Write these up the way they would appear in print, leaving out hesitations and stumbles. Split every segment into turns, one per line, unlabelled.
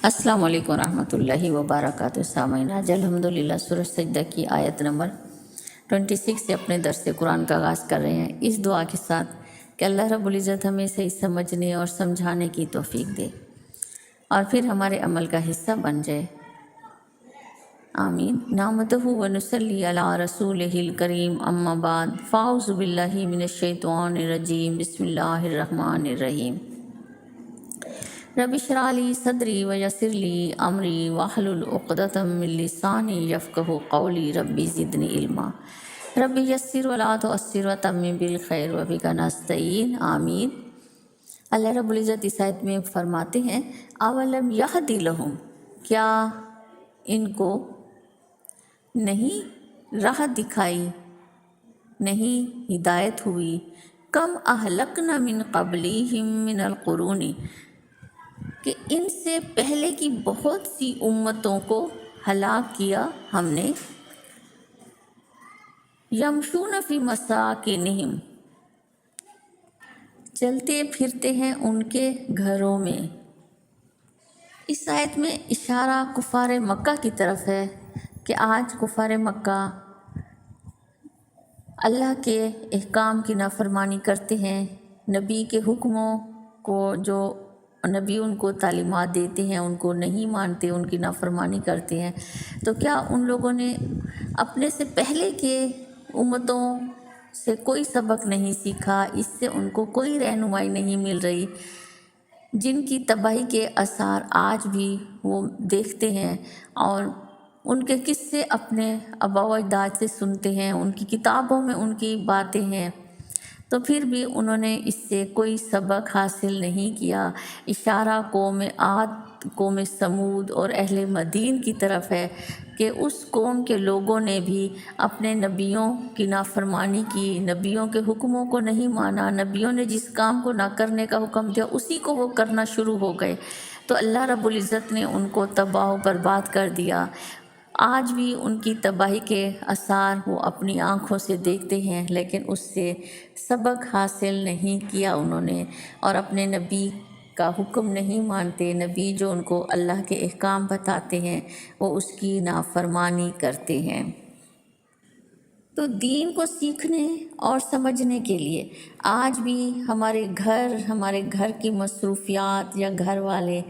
السلام علیکم ورحمۃ اللہ وبرکاتہ. سامعین، آج الحمدللہ سورہ سجدہ کی آیت نمبر 26 سے اپنے درس قرآن کا آغاز کر رہے ہیں، اس دعا کے ساتھ کہ اللہ رب العزت ہمیں صحیح سمجھنے اور سمجھانے کی توفیق دے اور پھر ہمارے عمل کا حصہ بن جائے. آمین. نحمدہ و نصلی علی رسولہ الکریم، اما بعد، فاعوذ باللہ من الشیطان الرجیم، بسم اللہ الرحمن الرحیم. رب اشرح لی صدری ویسر لی امری واحلل عقدۃ من لسانی یفقہوا قولی. رب زدنی علما. رب یسر ولا تعسر وتمم بالخیر وبک نستعین. آمین. اللہ رب العزت اس آیت میں فرماتے ہیں، اولم یہد لہم، کیا ان کو نہیں راہ دکھائی، نہیں ہدایت ہوئی، کم اہلکنا من قبلہم من القرون، کہ ان سے پہلے کی بہت سی امتوں کو ہلاک کیا ہم نے، یمشون فی مساکنہم، چلتے پھرتے ہیں ان کے گھروں میں. اس آیت میں اشارہ کفار مکہ کی طرف ہے کہ آج کفار مکہ اللہ کے احکام کی نافرمانی کرتے ہیں، نبی کے حکموں کو، جو نبی ان کو تعلیمات دیتے ہیں ان کو نہیں مانتے، ان کی نافرمانی کرتے ہیں. تو کیا ان لوگوں نے اپنے سے پہلے کے امتوں سے کوئی سبق نہیں سیکھا؟ اس سے ان کو کوئی رہنمائی نہیں مل رہی، جن کی تباہی کے آثار آج بھی وہ دیکھتے ہیں اور ان کے قصے اپنے آباء و اجداد سے سنتے ہیں، ان کی کتابوں میں ان کی باتیں ہیں، تو پھر بھی انہوں نے اس سے کوئی سبق حاصل نہیں کیا. اشارہ قوم عاد، قوم سمود اور اہل مدین کی طرف ہے کہ اس قوم کے لوگوں نے بھی اپنے نبیوں کی نافرمانی کی، نبیوں کے حکموں کو نہیں مانا، نبیوں نے جس کام کو نہ کرنے کا حکم دیا اسی کو وہ کرنا شروع ہو گئے، تو اللہ رب العزت نے ان کو تباہ و برباد کر دیا. آج بھی ان کی تباہی کے آثار وہ اپنی آنکھوں سے دیکھتے ہیں، لیکن اس سے سبق حاصل نہیں کیا انہوں نے، اور اپنے نبی کا حکم نہیں مانتے. نبی جو ان کو اللہ کے احکام بتاتے ہیں وہ اس کی نافرمانی کرتے ہیں. تو دین کو سیکھنے اور سمجھنے کے لیے آج بھی ہمارے گھر کی مصروفیات یا گھر والے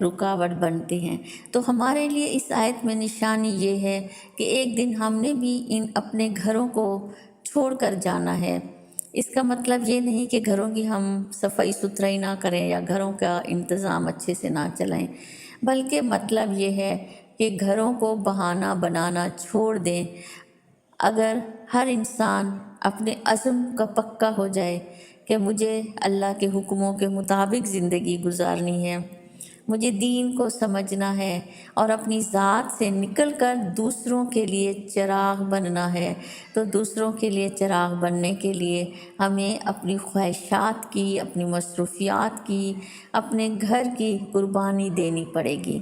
رکاوٹ بنتے ہیں. تو ہمارے لیے اس آیت میں نشانی یہ ہے کہ ایک دن ہم نے بھی اپنے گھروں کو چھوڑ کر جانا ہے. اس کا مطلب یہ نہیں کہ گھروں کی ہم صفائی ستھرائی نہ کریں یا گھروں کا انتظام اچھے سے نہ چلائیں، بلکہ مطلب یہ ہے کہ گھروں کو بہانہ بنانا چھوڑ دیں. اگر ہر انسان اپنے عزم کا پکا ہو جائے کہ مجھے اللہ کے حکموں کے مطابق زندگی گزارنی ہے، مجھے دین کو سمجھنا ہے اور اپنی ذات سے نکل کر دوسروں کے لیے چراغ بننا ہے، تو دوسروں کے لیے چراغ بننے کے لیے ہمیں اپنی خواہشات کی، اپنی مصروفیات کی، اپنے گھر کی قربانی دینی پڑے گی.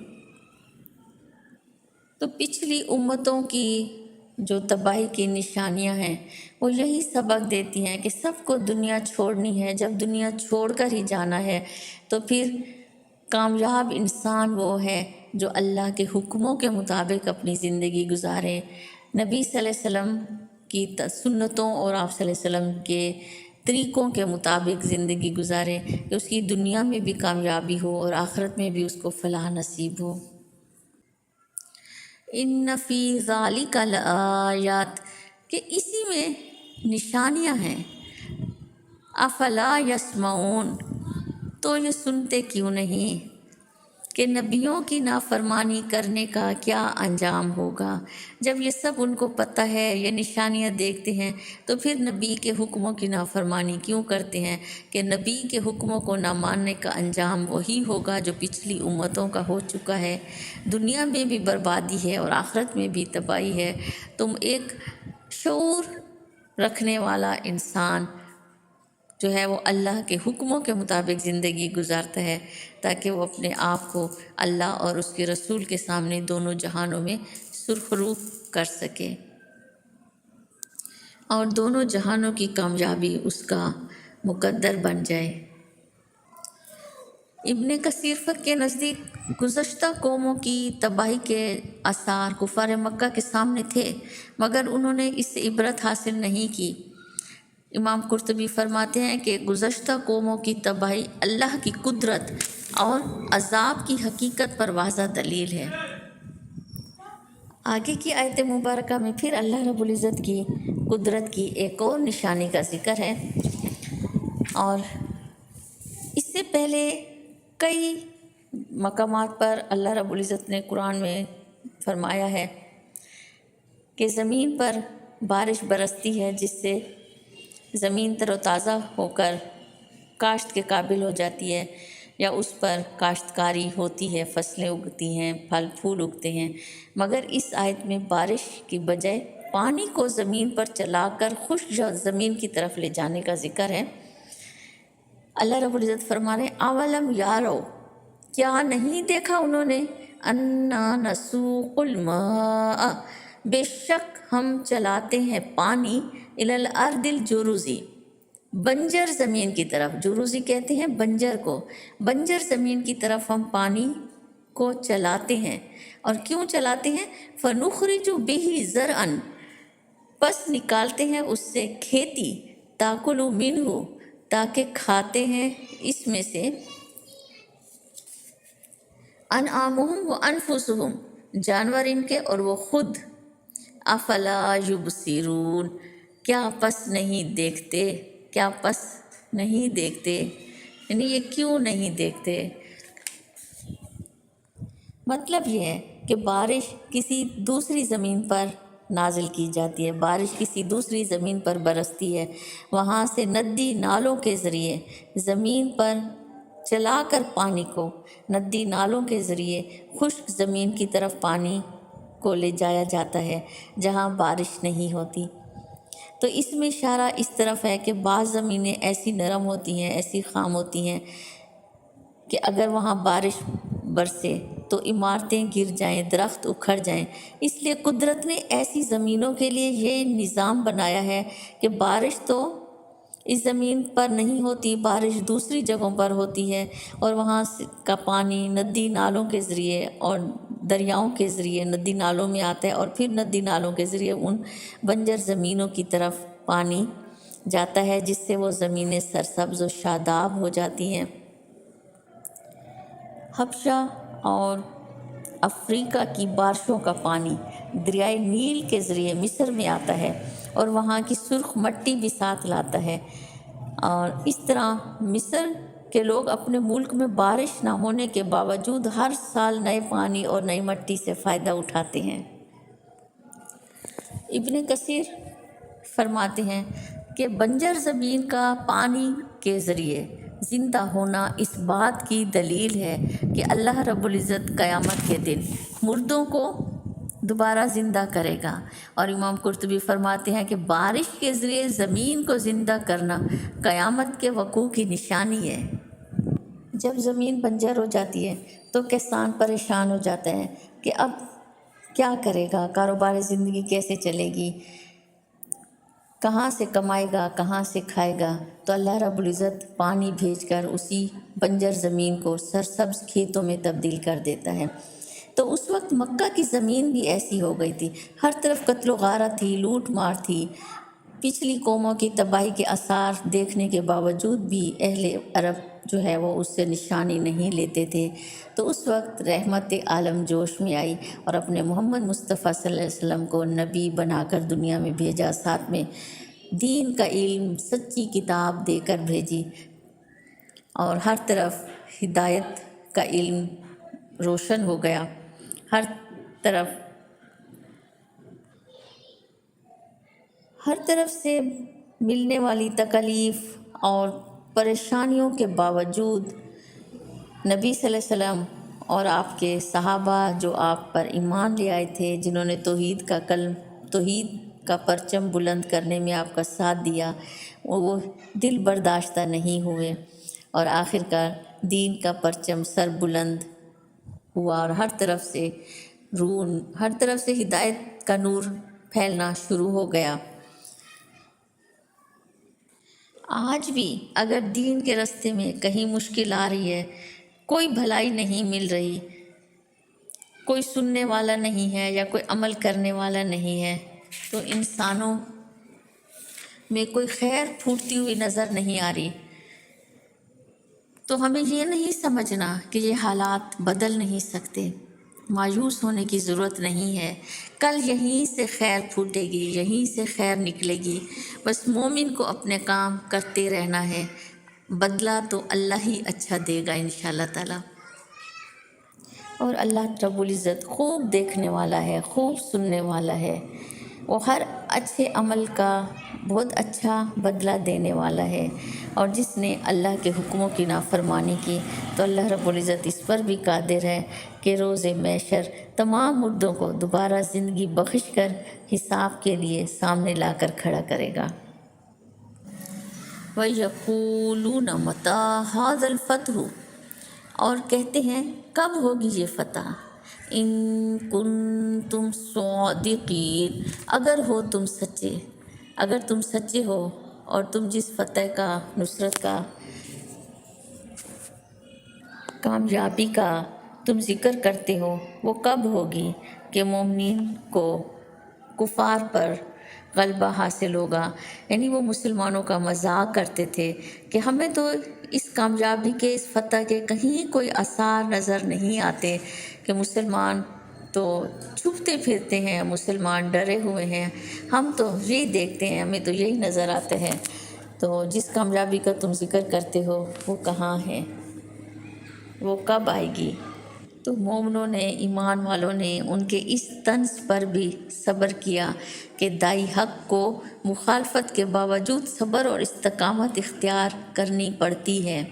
تو پچھلی امتوں کی جو تباہی کی نشانیاں ہیں وہ یہی سبق دیتی ہیں کہ سب کو دنیا چھوڑنی ہے. جب دنیا چھوڑ کر ہی جانا ہے تو پھر کامیاب انسان وہ ہے جو اللہ کے حکموں کے مطابق اپنی زندگی گزارے، نبی صلی اللہ علیہ وسلم کی سنتوں اور آپ صلی اللہ علیہ وسلم کے طریقوں کے مطابق زندگی گزارے کہ اس کی دنیا میں بھی کامیابی ہو اور آخرت میں بھی اس کو فلاح نصیب ہو. ان فی ذالک لآیات، کہ اسی میں نشانیاں ہیں. افلا یسمعون، تو یہ سنتے کیوں نہیں کہ نبیوں کی نافرمانی کرنے کا کیا انجام ہوگا. جب یہ سب ان کو پتہ ہے، یہ نشانیاں دیکھتے ہیں، تو پھر نبی کے حکموں کی نافرمانی کیوں کرتے ہیں کہ نبی کے حکموں کو نہ ماننے کا انجام وہی ہوگا جو پچھلی امتوں کا ہو چکا ہے. دنیا میں بھی بربادی ہے اور آخرت میں بھی تباہی ہے. تم ایک شعور رکھنے والا انسان جو ہے وہ اللہ کے حکموں کے مطابق زندگی گزارتا ہے تاکہ وہ اپنے آپ کو اللہ اور اس کے رسول کے سامنے دونوں جہانوں میں سرخرو کر سکے اور دونوں جہانوں کی کامیابی اس کا مقدر بن جائے. ابن کثیر کے نزدیک گزشتہ قوموں کی تباہی کے آثار کفار مکہ کے سامنے تھے، مگر انہوں نے اس سے عبرت حاصل نہیں کی۔ امام قرطبی فرماتے ہیں کہ گزشتہ قوموں کی تباہی اللہ کی قدرت اور عذاب کی حقیقت پر واضح دلیل ہے۔ آگے کی آیت مبارکہ میں پھر اللہ رب العزت کی قدرت کی ایک اور نشانی کا ذکر ہے، اور اس سے پہلے کئی مقامات پر اللہ رب العزت نے قرآن میں فرمایا ہے کہ زمین پر بارش برستی ہے، جس سے زمین تر و تازہ ہو کر کاشت کے قابل ہو جاتی ہے، یا اس پر کاشتکاری ہوتی ہے، فصلیں اگتی ہیں، پھل پھول اگتے ہیں۔ مگر اس آیت میں بارش کی بجائے پانی کو زمین پر چلا کر خشک زمین کی طرف لے جانے کا ذکر ہے۔ اللہ رب العزت فرما رہے ہیں اولم یارو، کیا نہیں دیکھا انہوں نے، انا نسوق الماء، بے شک ہم چلاتے ہیں پانی، الی الارض الجرزی، بنجر زمین کی طرف، جروزی کہتے ہیں بنجر کو، بنجر زمین کی طرف ہم پانی کو چلاتے ہیں۔ اور کیوں چلاتے ہیں؟ فنخرج بہ زرعا، پس نکالتے ہیں اس سے کھیتی، تاکل منہ، تاکہ کھاتے ہیں اس میں سے، انعامہم و انفسہم، جانور ان کے اور وہ خود، افلا یبصرون، کیا پس نہیں دیکھتے، کیا پس نہیں دیکھتے، یعنی یہ کیوں نہیں دیکھتے؟ مطلب یہ ہے کہ بارش کسی دوسری زمین پر نازل کی جاتی ہے، بارش کسی دوسری زمین پر برستی ہے، وہاں سے ندی نالوں کے ذریعے زمین پر چلا کر پانی کو ندی نالوں کے ذریعے خشک زمین کی طرف پانی کو لے جایا جاتا ہے جہاں بارش نہیں ہوتی۔ تو اس میں اشارہ اس طرف ہے کہ بعض زمینیں ایسی نرم ہوتی ہیں، ایسی خام ہوتی ہیں کہ اگر وہاں بارش برسے تو عمارتیں گر جائیں، درخت اکھڑ جائیں۔ اس لیے قدرت نے ایسی زمینوں کے لیے یہ نظام بنایا ہے کہ بارش تو اس زمین پر نہیں ہوتی، بارش دوسری جگہوں پر ہوتی ہے، اور وہاں کا پانی ندی نالوں کے ذریعے اور دریاؤں کے ذریعے ندی نالوں میں آتا ہے، اور پھر ندی نالوں کے ذریعے ان بنجر زمینوں کی طرف پانی جاتا ہے، جس سے وہ زمینیں سرسبز و شاداب ہو جاتی ہیں۔ حبشہ اور افریقہ کی بارشوں کا پانی دریائے نیل کے ذریعے مصر میں آتا ہے، اور وہاں کی سرخ مٹی بھی ساتھ لاتا ہے، اور اس طرح مصر کے لوگ اپنے ملک میں بارش نہ ہونے کے باوجود ہر سال نئے پانی اور نئی مٹی سے فائدہ اٹھاتے ہیں۔ ابن کثیر فرماتے ہیں کہ بنجر زمین کا پانی کے ذریعے زندہ ہونا اس بات کی دلیل ہے کہ اللہ رب العزت قیامت کے دن مردوں کو دوبارہ زندہ کرے گا۔ اور امام قرطبی فرماتے ہیں کہ بارش کے ذریعے زمین کو زندہ کرنا قیامت کے وقوع کی نشانی ہے۔ جب زمین بنجر ہو جاتی ہے تو کسان پریشان ہو جاتا ہے کہ اب کیا کرے گا، کاروبار زندگی کیسے چلے گی، کہاں سے کمائے گا، کہاں سے کھائے گا؟ تو اللہ رب العزت پانی بھیج کر اسی بنجر زمین کو سرسبز کھیتوں میں تبدیل کر دیتا ہے۔ تو اس وقت مکہ کی زمین بھی ایسی ہو گئی تھی، ہر طرف قتل و غارت تھی، لوٹ مار تھی، پچھلی قوموں کی تباہی کے آثار دیکھنے کے باوجود بھی اہل عرب جو ہے وہ اس سے نشانی نہیں لیتے تھے۔ تو اس وقت رحمت عالم جوش میں آئی اور اپنے محمد مصطفیٰ صلی اللہ علیہ وسلم کو نبی بنا کر دنیا میں بھیجا، ساتھ میں دین کا علم، سچی کتاب دے کر بھیجی، اور ہر طرف ہدایت کا علم روشن ہو گیا، ہر طرف سے ملنے والی تکلیف اور پریشانیوں کے باوجود نبی صلی اللہ علیہ وسلم اور آپ کے صحابہ جو آپ پر ایمان لے آئے تھے، جنہوں نے توحید کا پرچم بلند کرنے میں آپ کا ساتھ دیا، وہ دل برداشتہ نہیں ہوئے، اور آخرکار دین کا پرچم سر بلند ہوا، اور ہر طرف سے ہدایت کا نور پھیلنا شروع ہو گیا۔ آج بھی اگر دین کے راستے میں کہیں مشکل آ رہی ہے کوئی بھلائی نہیں مل رہی، کوئی سننے والا نہیں ہے یا کوئی عمل کرنے والا نہیں ہے، تو انسانوں میں کوئی خیر پھوٹتی ہوئی نظر نہیں آ رہی، تو ہمیں یہ نہیں سمجھنا کہ یہ حالات بدل نہیں سکتے، مایوس ہونے کی ضرورت نہیں ہے، کل یہیں سے خیر پھوٹے گی، یہیں سے خیر نکلے گی، بس مومن کو اپنے کام کرتے رہنا ہے، بدلہ تو اللہ ہی اچھا دے گا انشاءاللہ تعالی۔ اور اللہ رب العزت خوب دیکھنے والا ہے، خوب سننے والا ہے، وہ ہر اچھے عمل کا بہت اچھا بدلہ دینے والا ہے، اور جس نے اللہ کے حکموں کی نافرمانی کی تو اللہ رب العزت اس پر بھی قادر ہے کہ روز محشر تمام مردوں کو دوبارہ زندگی بخش کر حساب کے لیے سامنے لا کر کھڑا کرے گا۔ وَيَقُولُونَ مَتَىٰ هَٰذَا الْفَتْحُ، اور کہتے ہیں کب ہوگی یہ فتح، ان کنتم صادقین، اگر ہو تم سچے، اگر تم سچے ہو اور تم جس فتح کا، نصرت کا، کامیابی کا تم ذکر کرتے ہو، وہ کب ہوگی کہ مومنین کو کفار پر غلبہ حاصل ہوگا۔ یعنی وہ مسلمانوں کا مذاق کرتے تھے کہ ہمیں تو اس کامیابی کے، اس فتح کے کہیں کوئی آثار نظر نہیں آتے، کہ مسلمان تو چھپتے پھرتے ہیں، مسلمان ڈرے ہوئے ہیں، ہم تو یہی دیکھتے ہیں، ہمیں تو یہی نظر آتے ہیں، تو جس کامیابی کا تم ذکر کرتے ہو وہ کہاں ہے، وہ کب آئے گی؟ تو مومنوں نے، ایمان والوں نے ان کے اس طنز پر بھی صبر کیا کہ دائی حق کو مخالفت کے باوجود صبر اور استقامت اختیار کرنی پڑتی ہے۔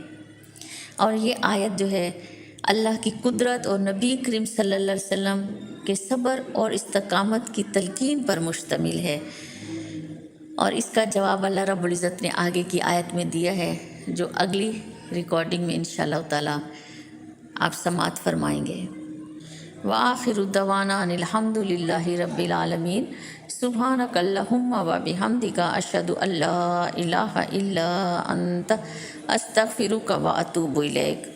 اور یہ آیت جو ہے اللہ کی قدرت اور نبی کریم صلی اللہ علیہ وسلم کے صبر اور استقامت کی تلقین پر مشتمل ہے، اور اس کا جواب اللہ رب العزت نے آگے کی آیت میں دیا ہے، جو اگلی ریکارڈنگ میں انشاءاللہ تعالی آپ سماعت فرمائیں گے۔ وآخر دعوانا ان الحمد للہ رب العالمین، سبحانک اللہم وبحمدک، اشہد ان لا الہ الا انت، استغفرک واتوب الیک۔